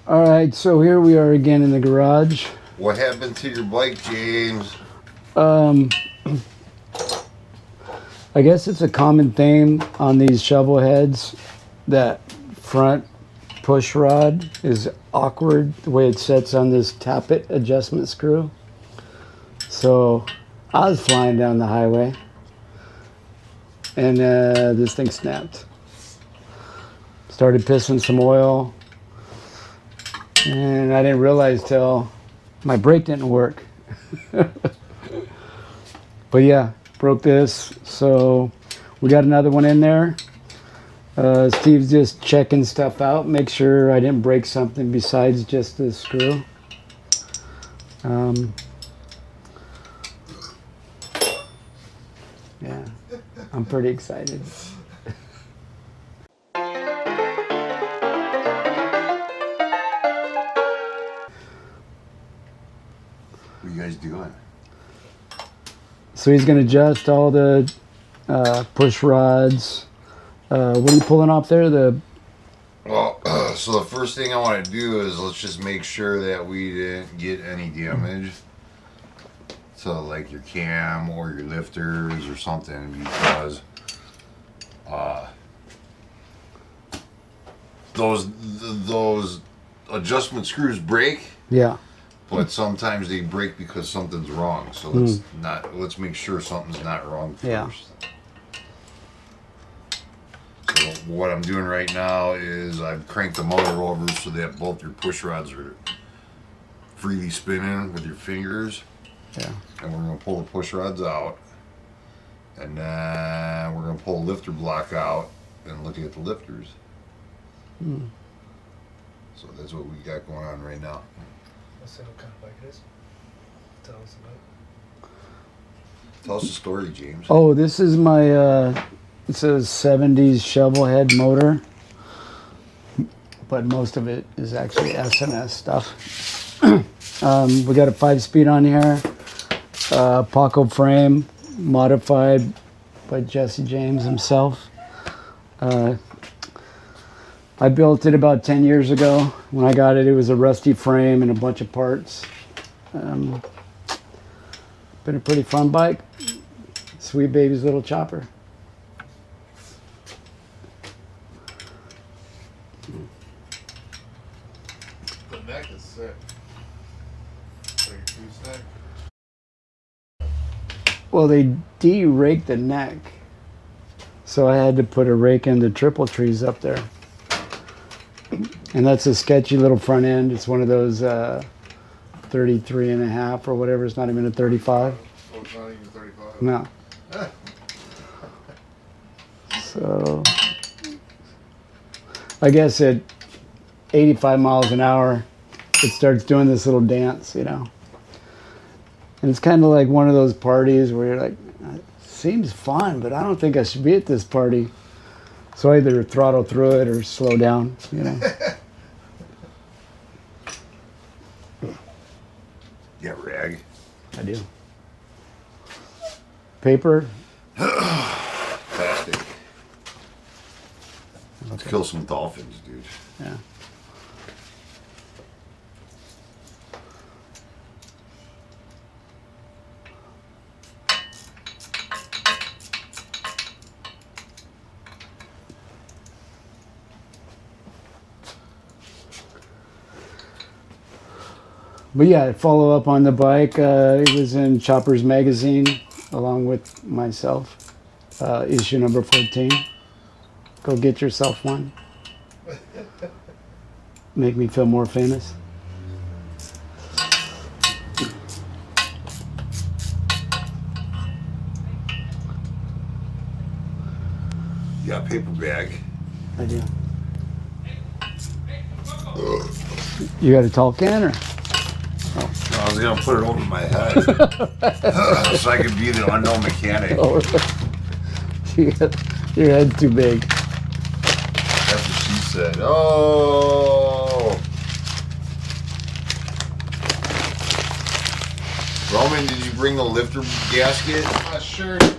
All right, so here we are again in the garage. What happened to your bike, James? I guess it's a common theme on these shovel heads that front push rod is awkward the way it sets on this Tappet adjustment screw. So I was flying down the highway and this thing snapped. Started pissing some oil. And I didn't realize till my brake didn't work. But yeah, broke this. So we got another one in there. Steve's just checking stuff out, make sure I didn't break something besides just the screw. Yeah, I'm pretty excited. What are you guys doing? So he's going to adjust all the push rods. What are you pulling off there? Well, so the first thing I want to do is let's just make sure that we didn't get any damage to like your cam or your lifters or something, because those adjustment screws break. Yeah. But sometimes they break because something's wrong. So let's make sure something's not wrong first. Yeah. So what I'm doing right now is I've cranked the motor over so that both your push rods are freely spinning with your fingers. Yeah. And we're going to pull the push rods out. And then we're going to pull the lifter block out and look at the lifters. So that's what we got going on right now. Let's see what kind of bike it is. Tell us about it. Tell us the story, James. Oh, this is my, it's a 70s shovel head motor. But most of it is actually S&S stuff. We got a 5-speed on here. Paco frame, modified by Jesse James himself. I built it about 10 years ago. When I got it, it was a rusty frame and a bunch of parts. Been a pretty fun bike. Sweet baby's little chopper. The neck is sick. Like a gooseneck. Well, they de-raked the neck. So I had to put a rake in the triple trees up there. And that's a sketchy little front end. It's one of those 33 and a half or whatever. It's not even a 35. Oh, it's not even 35. No. So I guess at 85 miles an hour, it starts doing this little dance, you know. And it's kind of like one of those parties where you're like, it seems fun, but I don't think I should be at this party. So I either throttle through it or slow down, you know. Yeah, rag. I do. Paper. Plastic. Let's kill some dolphins, dude. Yeah. But yeah, follow up on the bike. It was in Chopper's magazine along with myself. Issue number 14. Go get yourself one. Make me feel more famous. You got a paper bag. I do. You got a tall can or? I was gonna put it over my head so I could be the unknown mechanic. Oh, your head's too big. That's what she said. Oh, Roman, did you bring the lifter gasket? I sure did.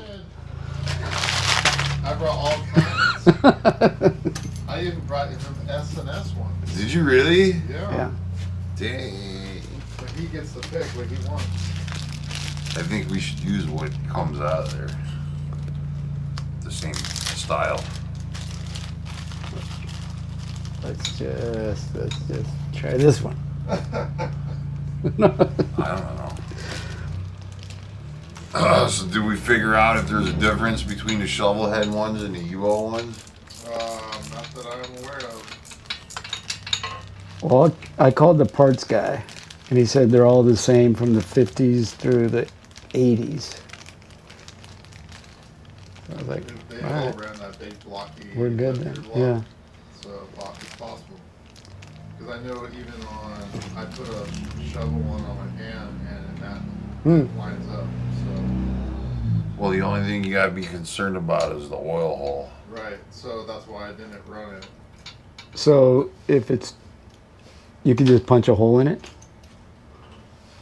I brought all kinds. I even brought you an S&S one. Did you really? Yeah. Dang. But he gets to pick what he wants. I think we should use what comes out of there. The same style. Let's just try this one. I don't know. So did we figure out if there's a difference between the shovel head ones and the UO ones? Not that I'm aware of. Well, I called the parts guy, and he said they're all the same from the 50s through the 80s. So I was like, They all all right, ran that big blocky. we're good lifter then. block, Yeah. So it's possible. Because I know even I put a shovel one on my hand and that lines up. So. Well, the only thing you gotta be concerned about is the oil hole. Right. So that's why I didn't run it. So if it's, you can just punch a hole in it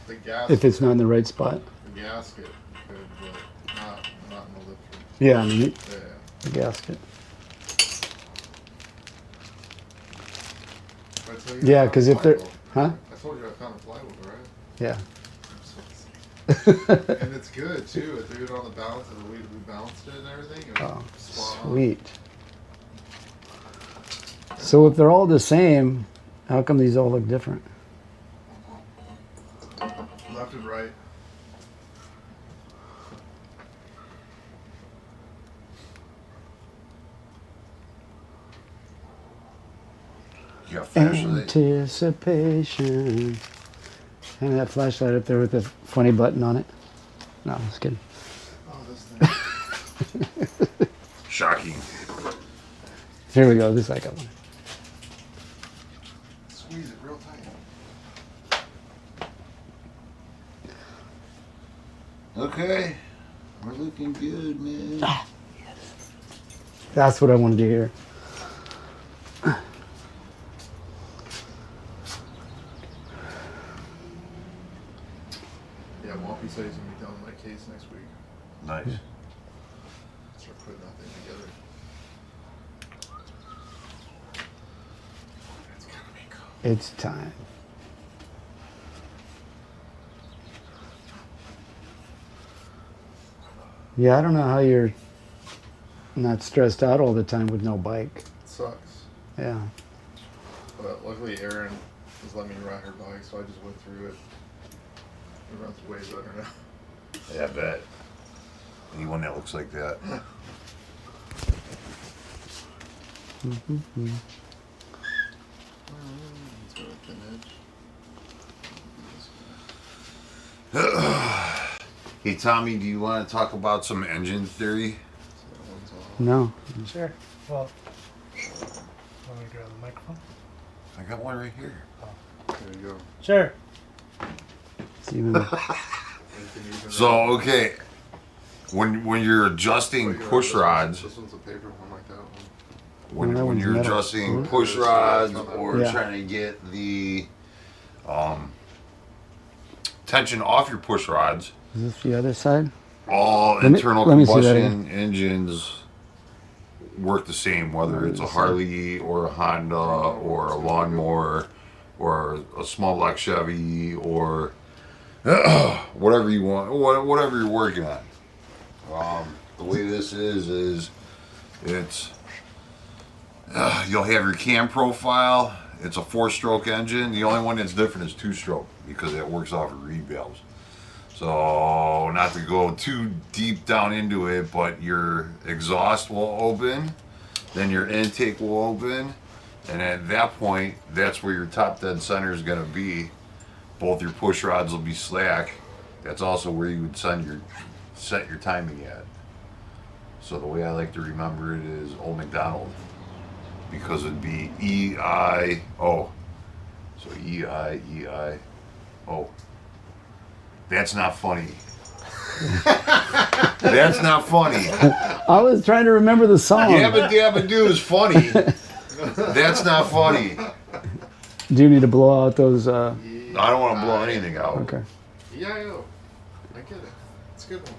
The gasket. if it's not in the right spot. The gasket could, but not in the lifter. Yeah, I mean, Yeah. the gasket. I tell you, Yeah, I because found if they're, plywood. huh? I told you I found a plywood, right? Yeah. And it's good too. It threw it on the balance of the way we balanced it and everything. It was Oh, spot on. sweet. So if they're all the same, how come these all look different? Left and right. You got flashlight? Anticipation. And that flashlight up there with the funny button on it. No, I'm just kidding. Oh, this thing. Shocking. Here we go. This I got one. Squeeze it real tight. Okay. We're looking good, man. That's what I wanted to hear. Yeah, Wampy said he's gonna be done with my case next week. Nice. Start putting that thing together. It's gonna be cool. It's time. Yeah, I don't know how you're not stressed out all the time with no bike. It sucks. Yeah. But luckily Erin was letting me ride her bike, so I just went through it. It runs way better now. Yeah, I bet. Anyone that looks like that. Mm-hmm. It's got a thin edge. Hey, Tommy, do you want to talk about some engine theory? So that one's off. No. Sure. Well, want me to grab the microphone? I got one right here. There you go. Sure. It's even, You can even So, okay. When you're adjusting push rods, This one's a paper one like that one. when, No, that when one's you're metal. adjusting Mhm. push rods or Yeah. trying to get the tension off your push rods, is this the other side? all Let me- internal let me see that combustion engines work the same, whether it's a Harley or a Honda or a lawnmower or a small block Chevy or whatever you want, whatever you're working on. The way this is it's you'll have your cam profile. It's a 4-stroke engine. The only one that's different is 2-stroke because it works off of reed valves. So not to go too deep down into it, but your exhaust will open, then your intake will open, and at that point, that's where your top dead center is going to be. Both your push rods will be slack. That's also where you would set your timing at. So the way I like to remember it is Old McDonald, because it'd be E-I-O. So E-I-E-I-O. That's not funny. That's not funny. I was trying to remember the song. Yabba Dabba Doo is funny. That's not funny. Do you need to blow out those? I don't want to blow anything out. Okay. E-I-O. I get it. It's a good one.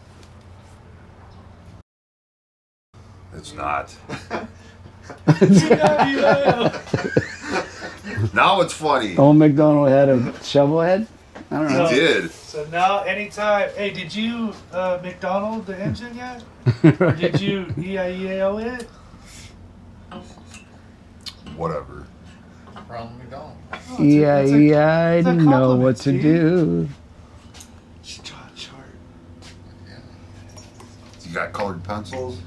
It's not. Now it's funny. Old McDonald had a shovel head? I don't He know. did. So now, anytime. Hey, did you McDonald the engine yet? Or did you EIEO it? Whatever. Ronald McDonald. Oh, Yeah, it's a- yeah, I it's a know compliment, what to Steve. do. Chart. Yeah. You got colored pencils?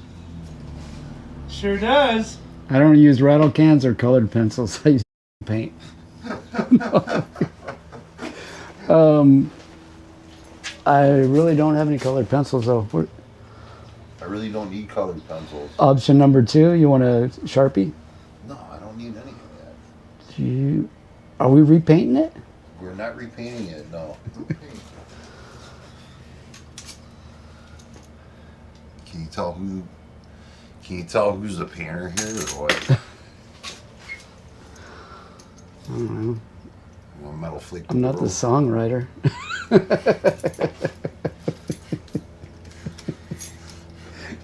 Sure does. I don't use rattle cans or colored pencils. I use paint. I really don't have any colored pencils though. I really don't need colored pencils. Option number 2, you want a Sharpie? No, I don't need any of that. Are we repainting it? We're not repainting it, no. Okay. Can you tell who's the painter here or what? I don't know. You want metal flake? I'm not the songwriter.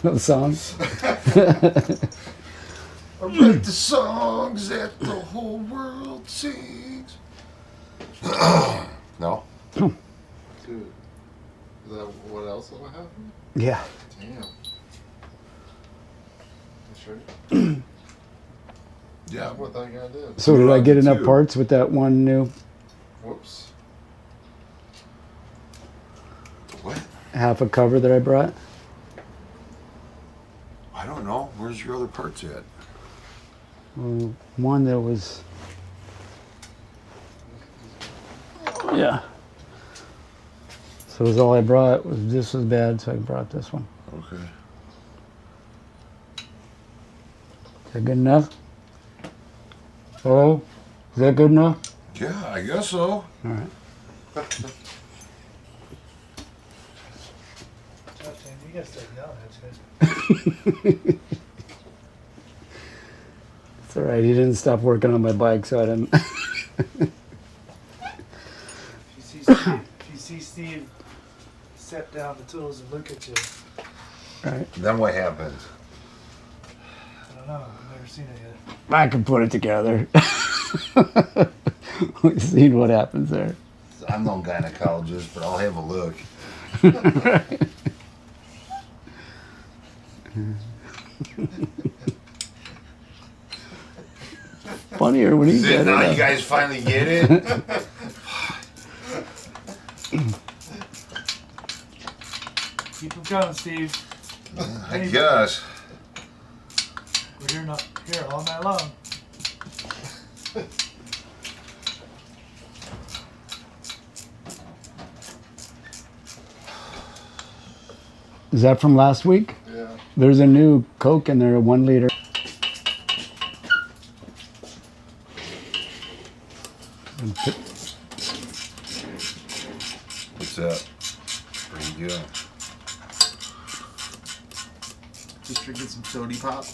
No songs. I write the songs that the whole world sings. No? Dude. Is that what else will happen? Yeah. Damn. You sure? Yeah. That's what that guy did. So did I get enough Two. parts with that one new Whoops. What? half a cover that I brought? I don't know. Where's your other parts at? One that was. Yeah. So it was all I brought. This was bad, so I brought this one. Okay. Is that good enough? Oh, is that good enough? Yeah, I guess so. All right. You gotta start yelling at you. It's all right. He didn't stop working on my bike, so I didn't. If you see Steve set down the tools and look at you, All right. Then what happens? I don't know. I've never seen it yet. I can put it together. We've seen what happens there. I'm no gynecologist, but I'll have a look. Funnier when he said Now you it. guys finally get it? Keep them coming, Steve. I guess. We're here, not here all night long. Is that from last week? Yeah. There's a new Coke in there, a 1 liter. What's that? What are you doing? Just drinking some sody pop.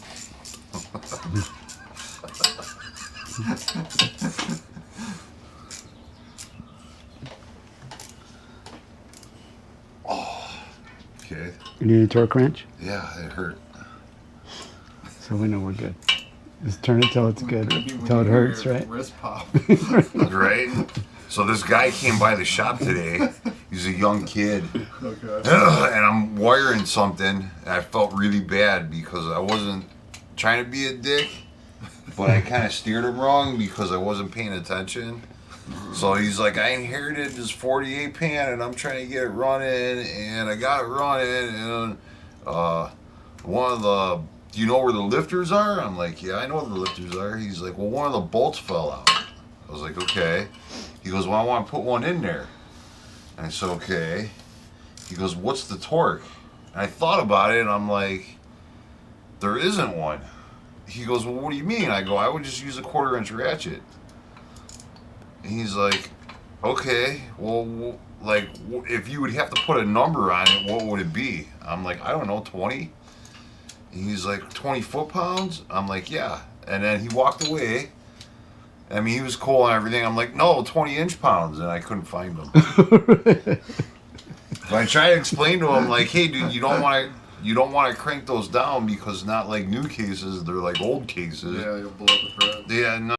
Okay. You need a torque wrench? Yeah, it hurt. So we know we're good. Just turn it till it's good, When till it you hurts, hear right? Wrist pop. Right? So this guy came by the shop today. He's a young kid. Okay. And I'm wiring something. And I felt really bad because I wasn't trying to be a dick, but I kind of steered him wrong because I wasn't paying attention. So he's like, I inherited this 48 pan and I'm trying to get it running, and I got it running, and one of the, do you know where the lifters are? I'm like, yeah, I know where the lifters are. He's like, well, one of the bolts fell out. I was like, okay. He goes, well, I want to put one in there. And I said, okay. He goes, what's the torque? And I thought about it, and I'm like, there isn't one. He goes, well, what do you mean? I go, I would just use a 1/4 inch ratchet. And he's like, okay, well, like, if you would have to put a number on it, what would it be? I'm like, I don't know, 20? And he's like, 20 foot-pounds? I'm like, yeah. And then he walked away. I mean, he was cool and everything. I'm like, no, 20 inch-pounds. And I couldn't find him. But I tried to explain to him, like, hey, dude, you don't want to crank those down because not like new cases, they're like old cases. Yeah, you'll blow up the thread. Yeah, no.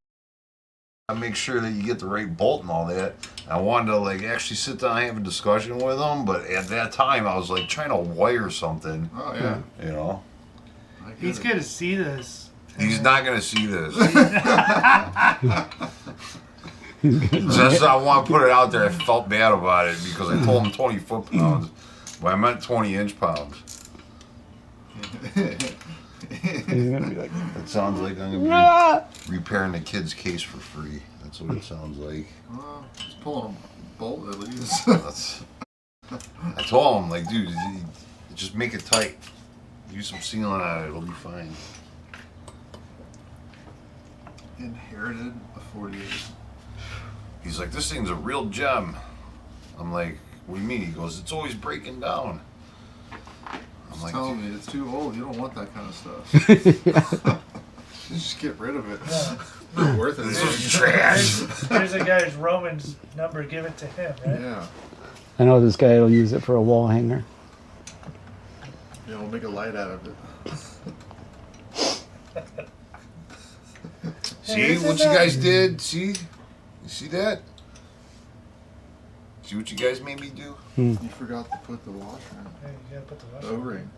make sure that you get the right bolt and all that. I wanted to like actually sit down and have a discussion with him, but at that time I was like trying to wire something. Oh yeah. You know, I get He's it. gonna see this. he's not gonna see this. Just I want to put it out there. I felt bad about it because I told him 20 foot-pounds, but I meant 20-inch pounds. He's gonna be like, It sounds like I'm gonna be repairing the kid's case for free. That's what it sounds like. Well, just pulling a bolt at least. That's. I told him like, dude, just make it tight. Use some sealant on it. It'll be fine. Inherited a 48. He's like, this thing's a real gem. I'm like, what do you mean? He goes, it's always breaking down. I'm Just like, telling me it's too old. You don't want that kind of stuff. Just get rid of it. Not worth it. this is trash. Here's a guy's Roman's number. Give it to him, right? Yeah. I know this guy will use it for a wall hanger. Yeah, we'll make a light out of it. See what you guys did? See? You see that? See what you guys made me do? You forgot to put the washer Hey, you gotta put the in. washer. The O-ring.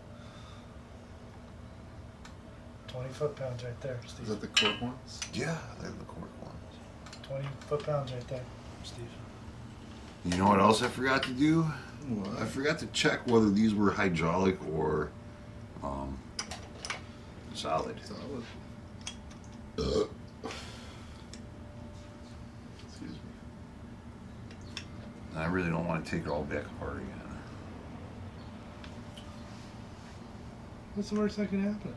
20 foot-pounds right there, Is Steve. that the cork ones? Yeah, they're the cork ones. 20 foot-pounds right there, Steve. You know what else I forgot to do? I What? forgot to check whether these were hydraulic or solid. Solid. Excuse me. I really don't want to take it all back apart again. What's the worst that can happen?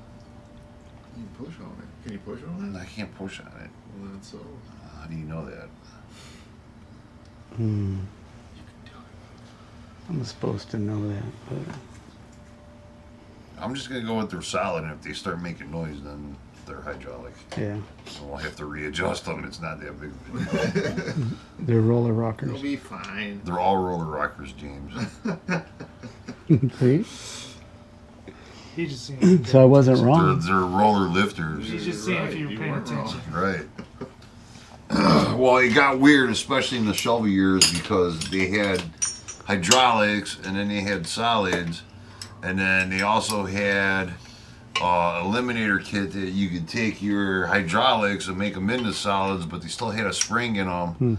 You can push on it. Can you push on it? I can't push on it. Well, then it's so. How do you know that? Hmm. I'm supposed to know that, but I'm just gonna go with they're solid, and if they start making noise, then they're hydraulic. yeah, So we'll have to readjust them. It's not that big of a deal. they're roller It'll rockers. be fine. They're all roller rockers, James. See? He just seen. So I wasn't They're, wrong. they're roller lifters. He's just seeing if you were You paying weren't wrong. attention. Right. Well, it got weird, especially in the shovel years, because they had hydraulics and then they had solids, and then they also had eliminator kit that you could take your hydraulics and make them into solids, but they still had a spring in them.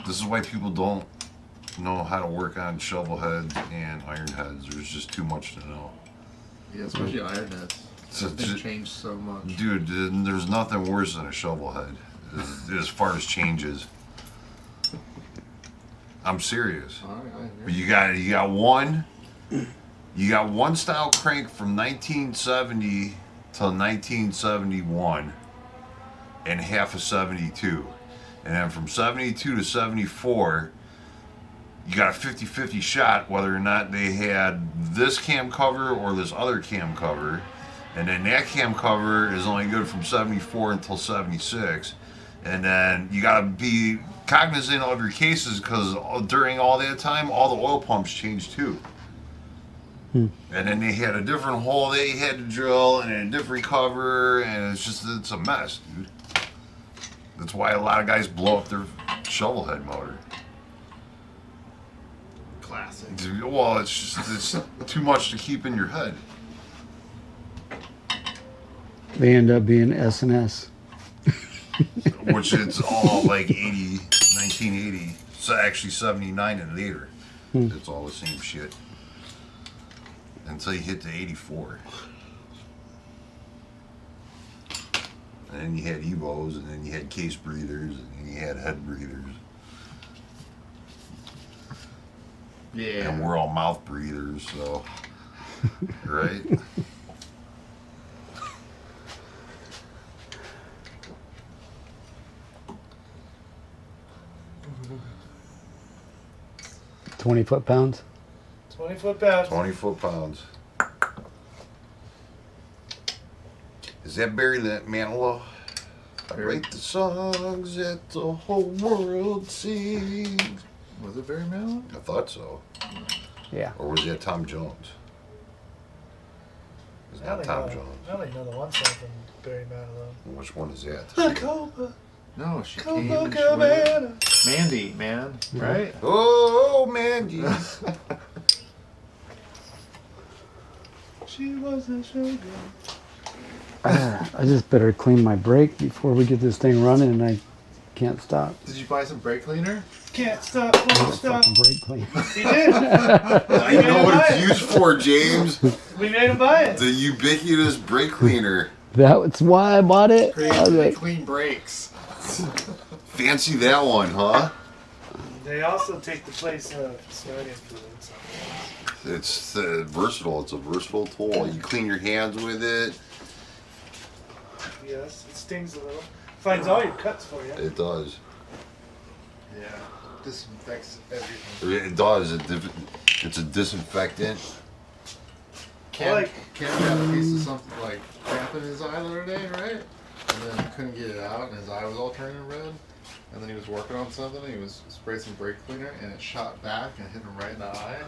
This is why people don't know how to work on shovel heads and iron heads. There's just too much to know. Yeah, especially iron heads. So Things ju- changed so much. Dude, there's nothing worse than a shovel head as far as changes. I'm serious. I But agree. you got one style crank from 1970 till 1971 and half of 72. And then from 72 to 74, you got a 50-50 shot whether or not they had this cam cover or this other cam cover. And then that cam cover is only good from 74 until 76. And then you got to be cognizant of your cases because during all that time, all the oil pumps changed too. And then they had a different hole they had to drill and a different cover, and it's a mess, dude. That's why a lot of guys blow up their shovel head motor. Classic. Well, it's too much to keep in your head. They end up being S&S. Which it's all like 1980, so actually 79 and later. It's all the same shit. Until you hit the 84. And then you had Evos, and then you had case breathers, and then you had head breathers. Yeah. And we're all mouth breathers, so. Right? 20 foot-pounds. 20 foot-pounds. 20 foot-pounds. Is that Barry Manilow? I write the songs that the whole world sings. Was it Barry Manilow? I thought so. Yeah. Or was that Tom Jones? It's I not only Tom know- Jones. I only know the one song from Barry Manilow. Which one is that? The Copa, No, she came. She Copacabana. Mandy, man, right? Oh, man. Geez. She was a showgirl. I just better clean my brake before we get this thing running, and I can't stop. Did you buy some brake cleaner? Can't stop, won't stop. Fucking brake clean. He did. I know what it's used for, James. We made him buy it. The ubiquitous brake cleaner. That's why I bought it. I was They like, clean brakes. Fancy that one, huh? They also take the place of sodium fluid. It's versatile. It's a versatile tool. You clean your hands with it. Yes, it stings a little. Finds all your cuts for you. It does. Yeah, disinfects everything. It does. It's a disinfectant. Cam had a piece of something like crap in his eye the other day, right? And then he couldn't get it out, and his eye was all turning red. And then he was working on something, and he was spraying some brake cleaner, and it shot back and hit him right in the eye.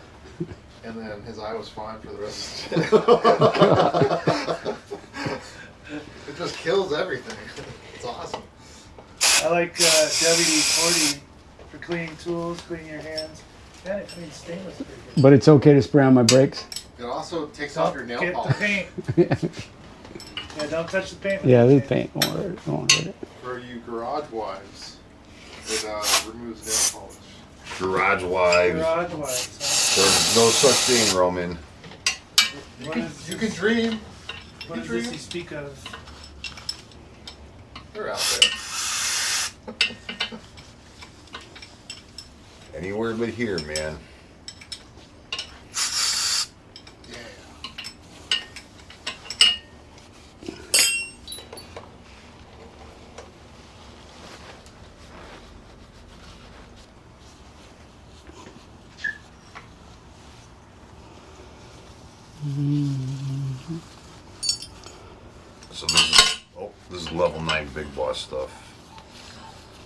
And then his eye was fine for the rest of the day. It just kills everything. It's awesome. I like WD-40 for cleaning tools, cleaning your hands. And it cleans stainless pretty good. but it's okay to spray on my brakes. It also takes off your nail Get polish. the paint. Yeah, don't touch the paint. Yeah, the paint won't hurt it. For you garage wives, it removes nail polish. Garage wives. Garage wipes, There's no such thing, Roman. huh? You can dream. What does this you speak of? They're out there. Anywhere but here, man. Yeah. So this is level 9 big boss stuff.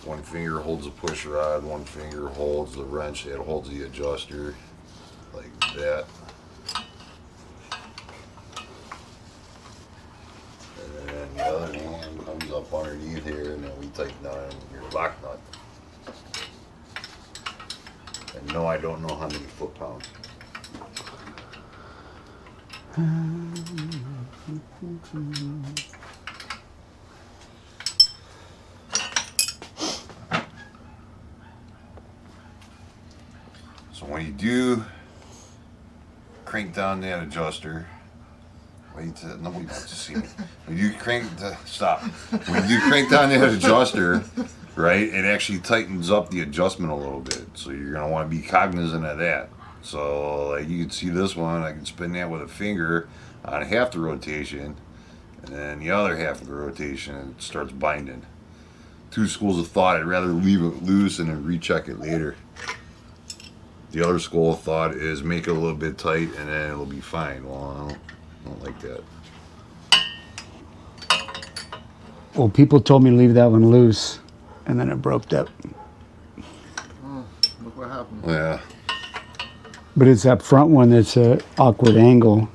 One finger holds the push rod, one finger holds the wrench, it holds the adjuster, like that. And then the other hand comes up underneath here, and then we tighten down your lock nut. And no, I don't know how many foot-pounds. So when you do crank down that adjuster, nobody wants to see me. When you crank When you crank down that adjuster, right, it actually tightens up the adjustment a little bit. So you're gonna want to be cognizant of that. So like you can see this one, I can spin that with a finger on half the rotation, and then the other half of the rotation, it starts binding. Two schools of thought. I'd rather leave it loose and then recheck it later. The other school of thought is make it a little bit tight and then it'll be fine. Well, I don't like that. Well, people told me to leave that one loose, and then it broke up. Oh, look what happened. Yeah. But it's that front one that's a awkward angle.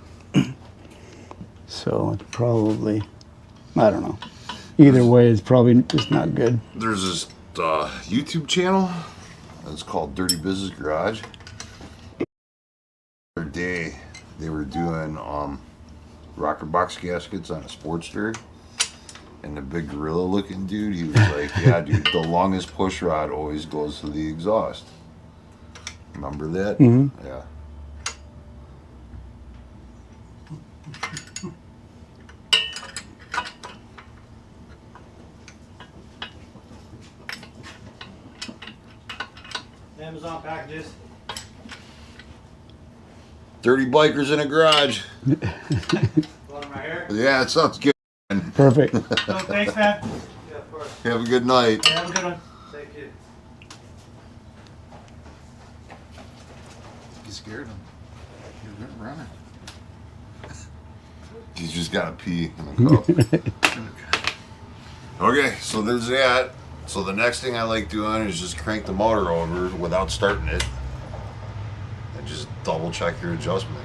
So it's probably, I don't know. Either way, it's probably just not good. There's this YouTube channel. It's called Dirty Business Garage. The other day, they were doing rocker box gaskets on a Sportster. And the big gorilla looking dude, he was like, yeah, dude, the longest push rod always goes to the exhaust. Remember that? Mm-hmm. Yeah. Amazon packages. Dirty bikers in a garage. Want them right here? Yeah, it sounds good. Perfect. Oh, thanks, man. Yeah, of course. Have a good night. Yeah, have a good one. Thank you. You scared him. He went running. He's just got to pee in the cup. Okay, so there's that. So the next thing I like doing is just crank the motor over without starting it. And just double check your adjustment.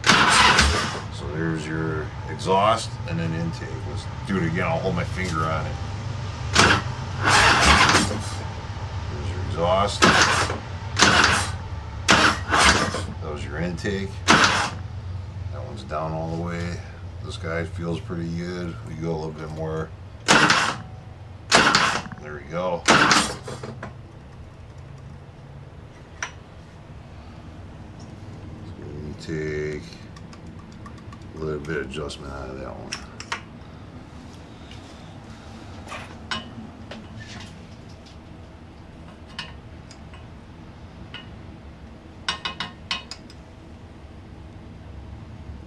So So there's your exhaust and then intake. Let's do it again. I'll hold my finger on it. There's your exhaust. That was your intake. That one's down all the way. This guy feels pretty good. We go a little bit more. There we go. So we take a little bit of adjustment out of that one.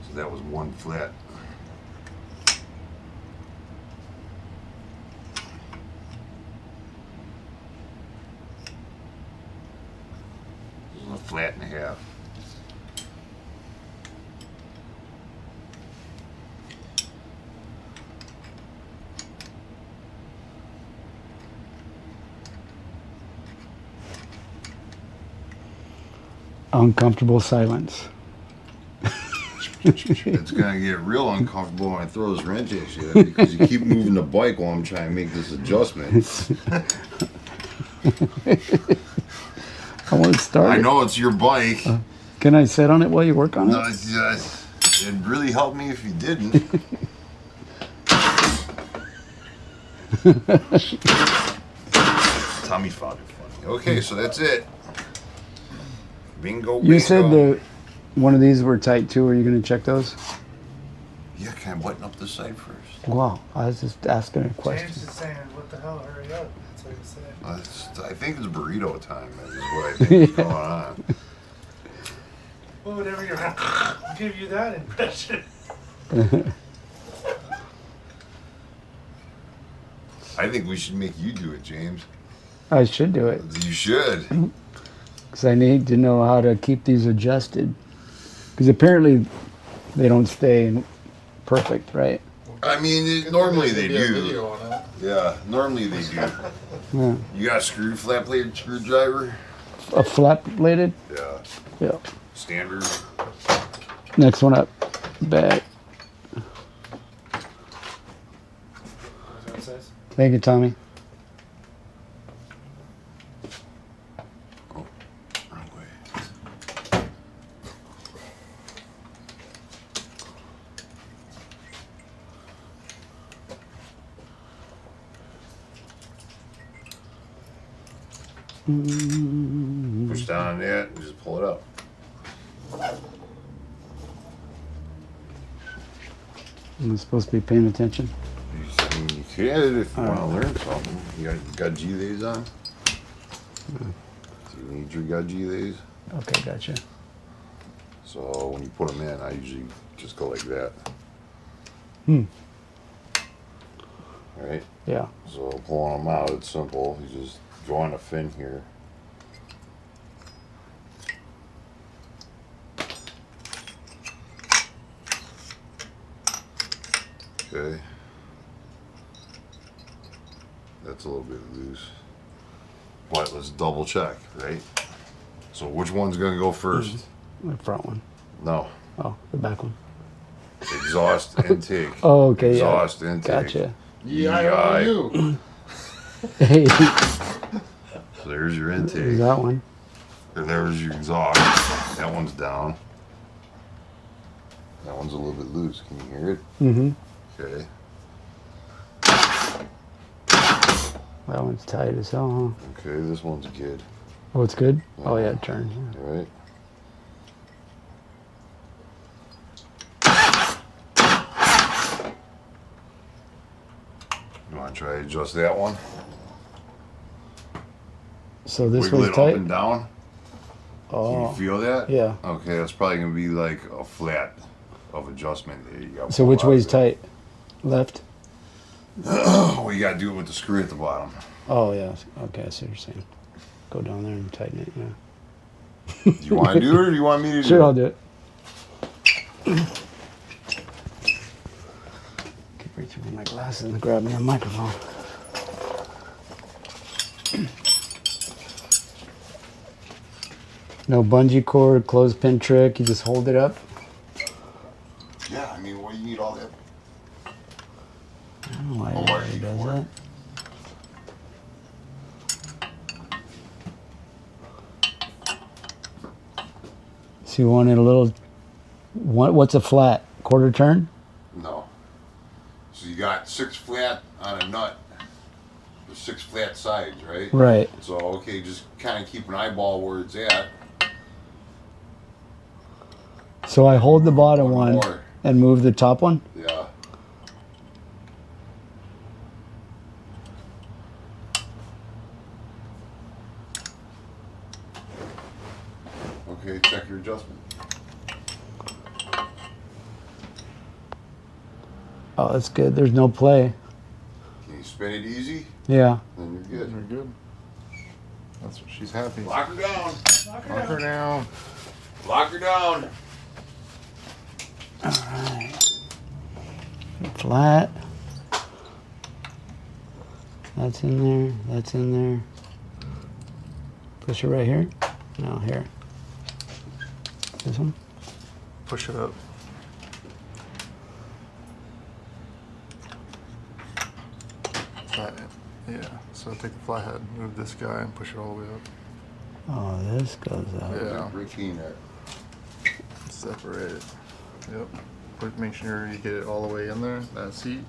So that was one flat. A flat and a half. Uncomfortable silence. It's gonna get real uncomfortable when I throw this wrench at you because you keep moving the bike while I'm trying to make this adjustment. I want to start. I know it's your bike. Can I sit on it while you work on it? No, it'd really help me if you didn't. Tommy found it funny. Okay, so that's it. Bingo, bingo. You said one of these were tight too. Are you going to check those? Yeah, can I button up this side first? Wow, I was just asking a question. James is saying, what the hell, hurry up. That's what he said. I think it's burrito time, is what I think is going on. Well, whatever you're I'll give you that impression. I think we should make you do it, James. I should do it You should. because I need to know how to keep these adjusted. Because apparently they don't stay perfect, right? I mean, normally they There'll be a do. video on it. Yeah, normally they do. Yeah. You got a flat blade screwdriver? A flat bladed? Yeah. Yeah. Standard. Next one up. Back. That's what it says. Thank you, Tommy. Oh, wrong way. Push down on that and just pull it up. I'm supposed to be paying attention. You can if you want to learn something. You got G lays on? Do you need your got G lays? Okay, gotcha. So when you put them in, I usually just go like that. Alright? Yeah. So pulling them out, it's simple. You just join a fin here. Okay. That's a little bit loose. But let's double check, right? So which one's gonna go first? The front one. No. Oh, the back one. Exhaust intake. Oh, okay, Exhaust yeah. intake. Gotcha. E-I-O-U. Hey, So there's your there's intake. that one. And there's your exhaust. That one's down. That one's a little bit loose. Can you hear it? Mm-hmm. Okay. That one's tight as hell, huh? Okay, this one's good. Oh, it's good? Oh, yeah, turn. Yeah. All right. You want to try to adjust that one? So this Wiggle was it up tight? and down. Can Oh, you feel that? yeah. Okay, that's probably gonna be like a flat of adjustment. There you go. So which way's tight? Left? Oh, you gotta do it with the screw at the bottom. Oh, yeah. Okay, I see what you're saying. Go down there and tighten it, yeah. Do you want to do it or do you want me to do it? Sure, I'll do it. Keep reaching for my glasses and grabbing the microphone. No bungee cord, clothespin trick. You just hold it up. Yeah, I you need all that? I don't know why Oh, it why really you does for it? that. So you wanted a little. What's a flat? Quarter turn? No. So you got 6 flat on a nut. There's 6 flat sides, right? Right. So, okay, just kind of keep an eyeball where it's at. So I hold the bottom one more. and move the top one? Yeah. Okay, check your adjustment. Oh, that's good. There's no play. Can you spin it easy? Yeah. Then you're good. You're good. That's what she's happy. Lock her down. Lock Lock her down. Lock her down. All right. Flat. That's in there. That's in there. Push it right here. No, here. This one. Push it up. Flat. Yeah. So take the flathead, move this guy, and push it all the way up. Oh, this goes up. Yeah. Routine there. Separate it. Yep. Make sure you get it all the way in there. That seat.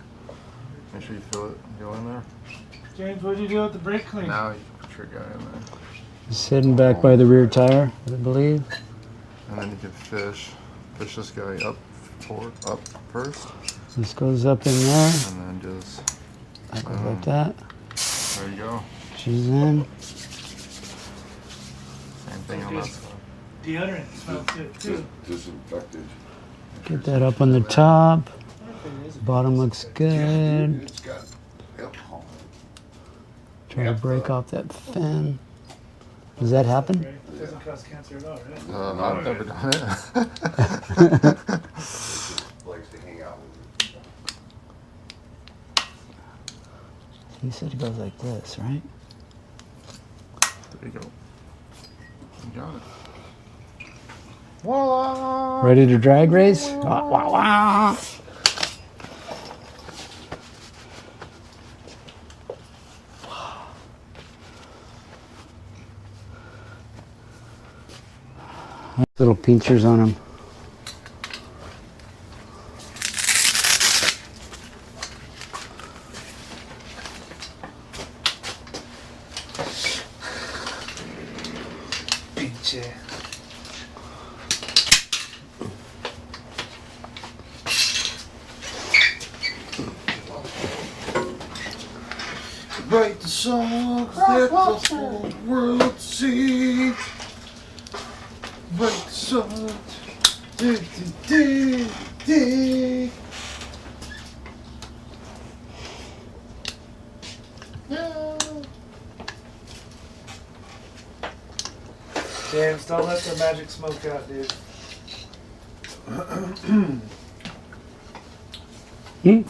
Make sure you feel it go in there. James, what'd you do with the brake clean? Now you can put your guy in there, Sitting back by the rear tire, I believe. and then you can fish this guy up first, This goes up in there. and then just That goes like that. there you go. She's in. Same thing on that side. Deodorant smells good too. Disinfected. Get that up on the top. Bottom looks good. It's got alcohol. Try to break off that fin. Does that happen? It doesn't cause cancer at all, right? I've never done it. Likes to hang out with you. He said it goes like this, right? There you go. You got it. Voila! Ready to drag race? Wah, wah, wah. Little pinchers on them. Pinche. Write the songs that the whole world sees. Write the songs. James, don't let the magic smoke out, dude. Hmm?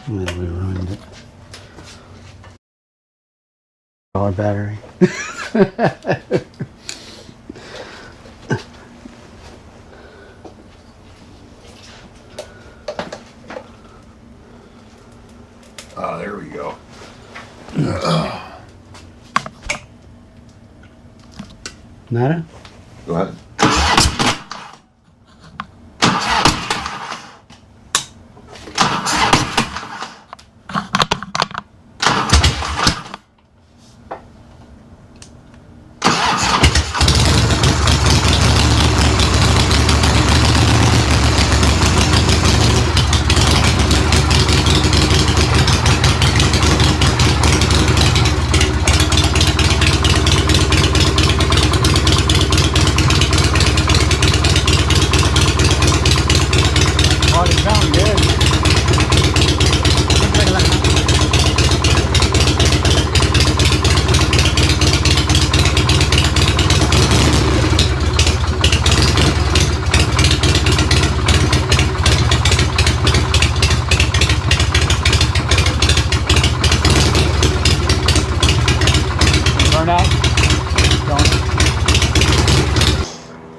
Well, we ruined it. Our battery. Oh, there we go. Nada? Go ahead.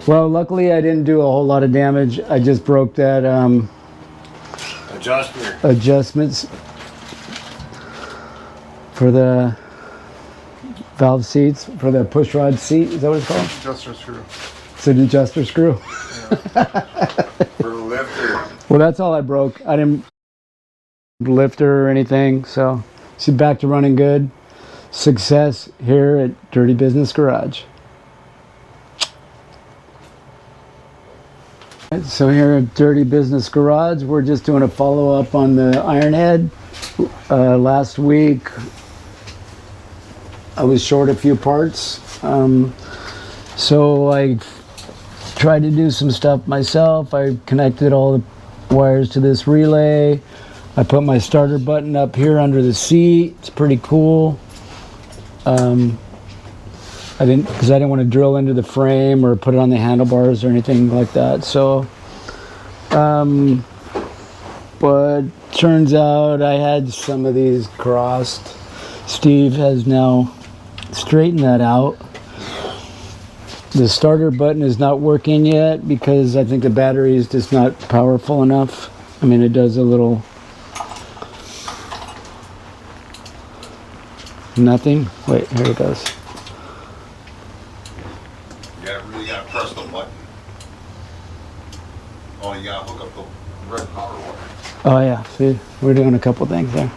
Well, luckily I didn't do a whole lot of damage. I just broke that adjustments for the valve seats, for the push rod seat. Is that what it's called? Adjuster screw. It's an adjuster screw. For a lifter. Well, that's all I broke. I didn't lift her or anything, so she's back to running good. Success here at Dirty Business Garage. So here at Dirty Business Garage, we're just doing a follow-up on the Ironhead. Last week, I was short a few parts, so I tried to do some stuff myself. I connected all the wires to this relay. I put my starter button up here under the seat. It's pretty cool. I didn't want to drill into the frame or put it on the handlebars or anything like that. So, but turns out I had some of these crossed. Steve has now straightened that out. The starter button is not working yet because I think the battery is just not powerful enough. I mean, it does a little nothing. Wait, here it goes. You gotta press the button. Oh, you gotta hook up the red power wire. Oh yeah, see, we're doing a couple things there.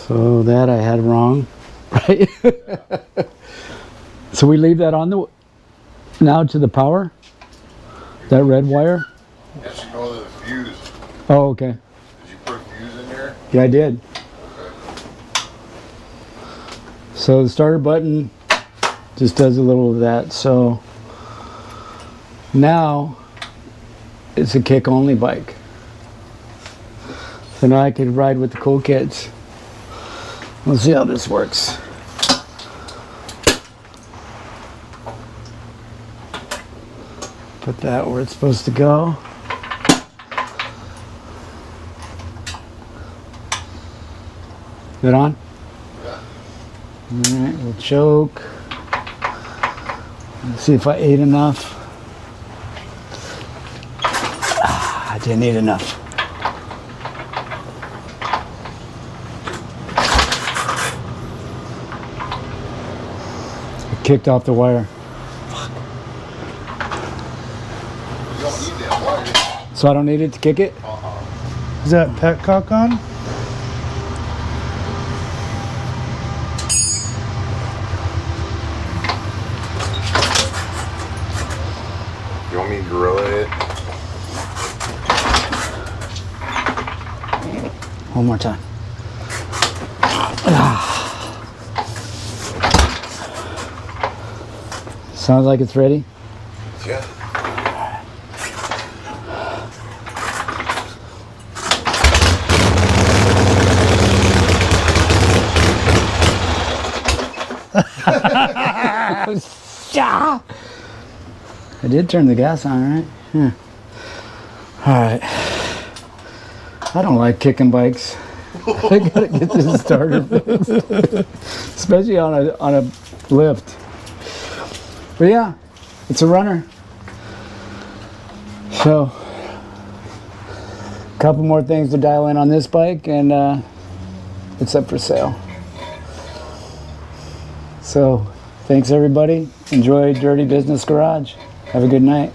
So that I had wrong, right? So we leave that on the now to the power. That red wire. That should go to the fuse. Oh, okay. Did you put a fuse in there? Yeah, I did. Okay. So the starter button just does a little of that. So now it's a kick-only bike. So now I could ride with the cool kids. Let's see how this works. Put that where it's supposed to go. Is it on? Yeah. Alright, we'll choke. Let's see if I ate enough. I didn't eat enough. I kicked off the wire. You don't need that wire. So I don't need it to kick it? Is that petcock on? You want me to gorilla it? One more time. Sounds like it's ready. Yeah. I did turn the gas on, right? Yeah. All right. I don't like kicking bikes. I gotta get this starter fixed, especially on a lift. But yeah, it's a runner. So, a couple more things to dial in on this bike, and it's up for sale. So, thanks everybody. Enjoy Dirty Business Garage. Have a good night.